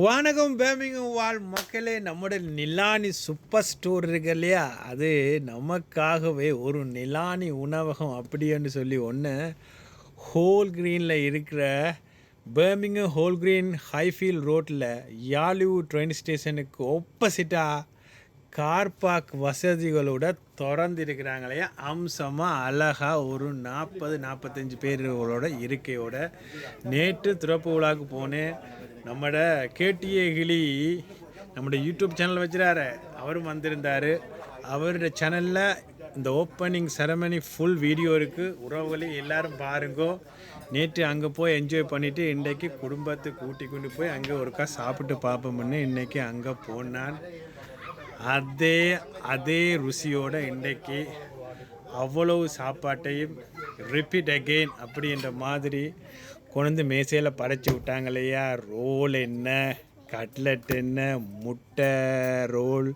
வணக்கம் பேமிங்கும் வாழ் மக்களே. நம்முடைய நிலானி சூப்பர் ஸ்டோர் இருக்கு இல்லையா, அது நமக்காகவே ஒரு நிலானி உணவகம் அப்படின்னு சொல்லி ஒன்று ஹோல் க்ரீனில் இருக்கிற பேர்மிங்கம் ஹோல் க்ரீன் ஹைஃபீல்ட் ரோட்டில் யாலிவுட் ட்ரெயின் ஸ்டேஷனுக்கு ஆப்போசிட்டாக கார் பார்க் வசதிகளோட திறந்துருக்கிறாங்களையா. அம்சமாக அழகாக ஒரு 40-45 பேர்களோட இருக்கையோட நேற்று திறப்பு விழாவுக்கு போனேன். நம்மட கேடிஏ கிளி நம்மளோட யூடியூப் சேனல் வச்சுறாரு, அவரும் வந்திருந்தார். அவரோட சேனலில் இந்த ஓப்பனிங் செரமனி ஃபுல் வீடியோ இருக்குது. உறவுகளை எல்லோரும் பாருங்கோ. நேற்று அங்கே போய் என்ஜாய் பண்ணிவிட்டு இன்றைக்கி குடும்பத்தை கூட்டி கொண்டு போய் அங்கே ஒருக்கா சாப்பிட்டு பார்ப்போம்னு இன்றைக்கி அங்கே போனான். அதே ருசியோட இன்றைக்கி அவ்வளவு சாப்பாட்டையும் ரிப்பீட் அகெயின் அப்படின்ற மாதிரி கொண்டு மேசையில் படைச்சி விட்டாங்க இல்லையா. ரோல் என்ன, கட்லெட் என்ன, முட்டை ரோல்,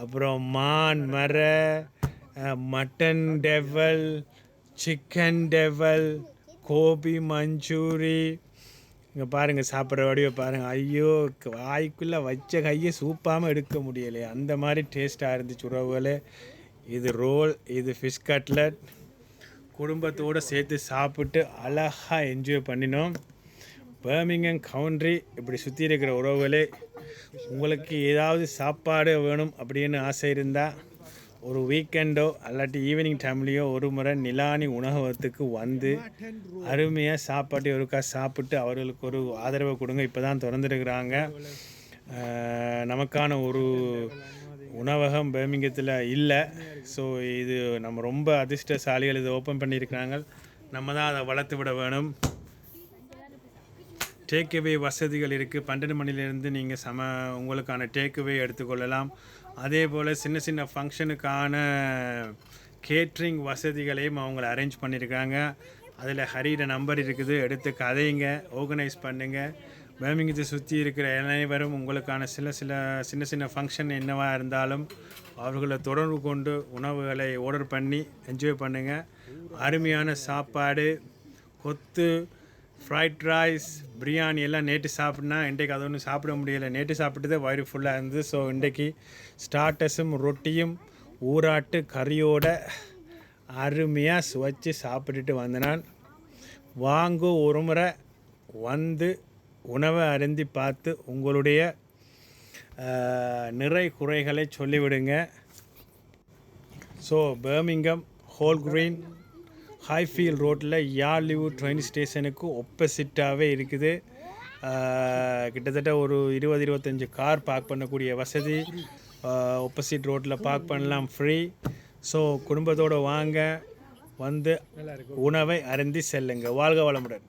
அப்புறம் மான் மர, மட்டன் டெவல், சிக்கன் டெவல், கோபி மஞ்சூரி. இங்கே பாருங்கள், சாப்பிட்ற வடிவை பாருங்கள். ஐயோ, வாய்க்குள்ளே வச்ச கையை சூப்பாமல் எடுக்க முடியலையே, அந்த மாதிரி டேஸ்ட்டாக இருந்துச்சு உறவுகளே. இது ரோல், இது ஃபிஷ் கட்லட். குடும்பத்தோடு சேர்த்து சாப்பிட்டு அழகாக என்ஜாய் பண்ணினோம். பர்மிங்ஹாம் கவுண்ட்ரி இப்படி சுற்றி இருக்கிற உறவுகளே, உங்களுக்கு ஏதாவது சாப்பாடு வேணும் அப்படின்னு ஆசை இருந்தால் ஒரு வீக்கெண்டோ அல்லாட்டி ஈவினிங் டைம்லேயோ ஒரு முறை நிலானி உணவகத்துக்கு வந்து அருமையாக சாப்பாட்டு ஒருக்கா சாப்பிட்டு அவர்களுக்கு ஒரு ஆதரவை கொடுங்க. இப்போ தான் திறந்துருக்குறாங்க. நமக்கான ஒரு உணவகம் பர்மிங்கத்தில் இல்லை. ஸோ இது நம்ம ரொம்ப அதிர்ஷ்டசாலிகள், இதை ஓப்பன் பண்ணியிருக்கிறாங்க. நம்ம தான் அதை வளர்த்து விட வேணும். டேக்அவே வசதிகள் இருக்குது. 12 மணிலேருந்து நீங்கள் உங்களுக்கான டேக்அவே எடுத்துக்கொள்ளலாம். அதே போல் சின்ன சின்ன ஃபங்க்ஷனுக்கான கேட்ரிங் வசதிகளையும் அவங்கள அரேஞ்ச் பண்ணியிருக்காங்க. அதில் ஹரியோட நம்பர் இருக்குது, எடுத்து கதைங்க, ஆர்கனைஸ் பண்ணுங்கள். பர்மிங்கத்தை சுற்றி இருக்கிற அனைவரும் உங்களுக்கான சின்ன சின்ன ஃபங்க்ஷன் என்னவாக இருந்தாலும் அவர்களை தொடர்பு கொண்டு உணவுகளை ஆர்டர் பண்ணி என்ஜாய் பண்ணுங்கள். அருமையான சாப்பாடு, கொத்து, ஃப்ரைட் ரைஸ், பிரியாணி எல்லாம் நேற்று சாப்பிட்னா இன்றைக்கு அது ஒன்றும் சாப்பிட முடியலை. நேற்று சாப்பிட்டதே வயிறு ஃபுல்லாக இருந்தது. ஸோ இன்றைக்கி ஸ்டார்டர்ஸும் ரொட்டியும் ஊராட்டு கறியோட அருமையாக சுவைச்சு சாப்பிட்டுட்டு வந்தனான். வாங்கோ, ஒரு முறை வந்து உணவை அருந்தி பார்த்து உங்களுடைய நிறை குறைகளை சொல்லிவிடுங்க. ஸோ பர்மிங்ஹாம் ஹோல் க்ரீன் ஹைஃபீல்ட் ரோட்டில் யாலிவுட் ட்ரெயின் ஸ்டேஷனுக்கு ஒப்போசிட்டாகவே இருக்குது. கிட்டத்தட்ட ஒரு 20-25 கார் பார்க் பண்ணக்கூடிய வசதி ஒப்போசிட் ரோட்டில் பார்க் பண்ணலாம், ஃப்ரீ. ஸோ குடும்பத்தோடு வாங்க, வந்து உணவை அருந்தி செல்லுங்க. வாழ்க வளமுடன்.